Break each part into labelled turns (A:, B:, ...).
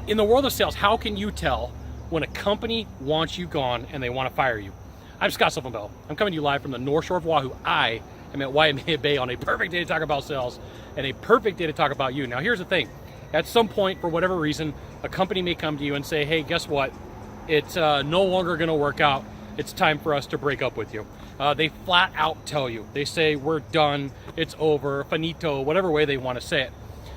A: in the world of sales, how can you tell when a company wants you gone and they want to fire you? I'm Sylvan Bell. I'm coming to you live from the North Shore of Oahu. I am at Waimea Bay on a perfect day to talk about sales and a perfect day to talk about you. Now, here's the thing. At some point, for whatever reason, a company may come to you and say, hey, guess what? It's no longer going to work out. It's time for us to break up with you. They flat out tell you. They say, we're done. It's over. Finito, whatever way they want to say it.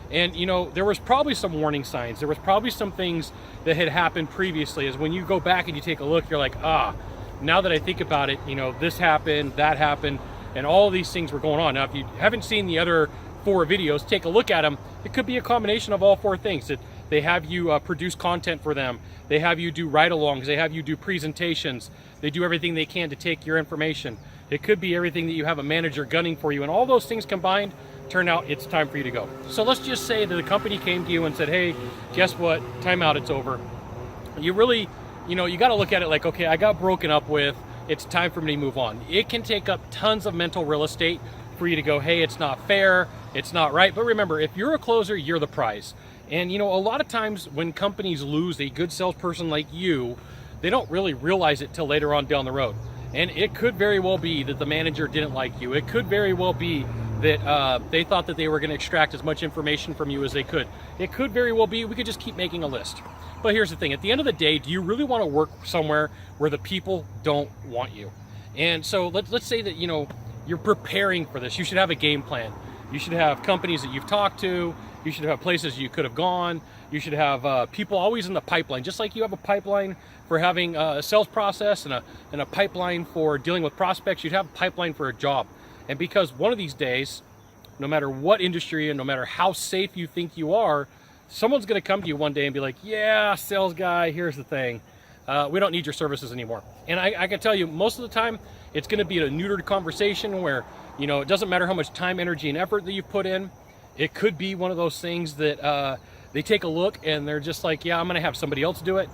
A: And, you know, there was probably some warning signs. There was probably some things that had happened previously. As when you go back and you take a look, you're like, now that I think about it, you know, this happened, that happened, and all of these things were going on. Now, if you haven't seen the other 4 videos, take a look at them. It could be a combination of all 4 things. They have you produce content for them. They have you do ride-alongs. They have you do presentations. They do everything they can to take your information. It could be everything that you have a manager gunning for you. And all those things combined turn out it's time for you to go. So let's just say that a company came to you and said, hey, guess what? Time out, it's over. You really, you know, you got to look at it like, okay, I got broken up with. It's time for me to move on. It can take up tons of mental real estate for you to go, hey, it's not fair. It's not right. But remember, if you're a closer, you're the prize. And, you know, a lot of times when companies lose a good salesperson like you, they don't really realize it till later on down the road. And it could very well be that the manager didn't like you. It could very well be that they thought that they were going to extract as much information from you as they could. It could very well be we could just keep making a list. But here's the thing. At the end of the day, do you really want to work somewhere where the people don't want you? And so let's say that, you know, you're preparing for this. You should have a game plan. You should have companies that you've talked to. You should have places you could have gone. You should have people always in the pipeline, just like you have a pipeline for having a sales process and a pipeline for dealing with prospects. You'd have a pipeline for a job. And because one of these days, no matter what industry and no matter how safe you think you are, someone's going to come to you one day and be like, yeah, sales guy, here's the thing. We don't need your services anymore. And I can tell you, most of the time, it's going to be a neutered conversation where, you know, it doesn't matter how much time, energy, and effort that you put in. It could be one of those things that they take a look and they're just like, yeah, I'm going to have somebody else do it.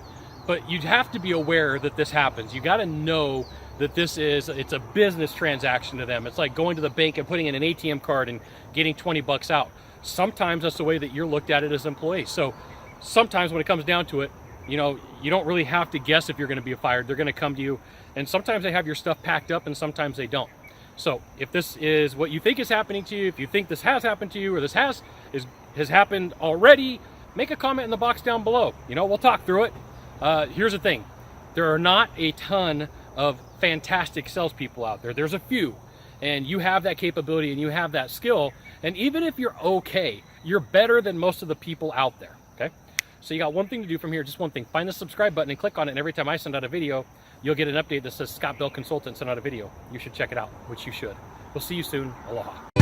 A: But you'd have to be aware that this happens. You got to know that it's a business transaction to them. It's like going to the bank and putting in an ATM card and getting 20 bucks out. Sometimes that's the way that you're looked at it as employees. So sometimes when it comes down to it, you know, you don't really have to guess if you're going to be fired. They're going to come to you, and sometimes they have your stuff packed up and sometimes they don't. So if this is what you think is happening to you, if you think this has happened to you or this has happened already, make a comment in the box down below. You know, we'll talk through it. Here's the thing. There are not a ton of fantastic salespeople out there. There's a few, and you have that capability and you have that skill. And even if you're okay, you're better than most of the people out there, okay? So you got one thing to do from here, just one thing. Find the subscribe button and click on it, and every time I send out a video, you'll get an update that says Scott Bell Consultant sent out a video. You should check it out, which you should. We'll see you soon. Aloha.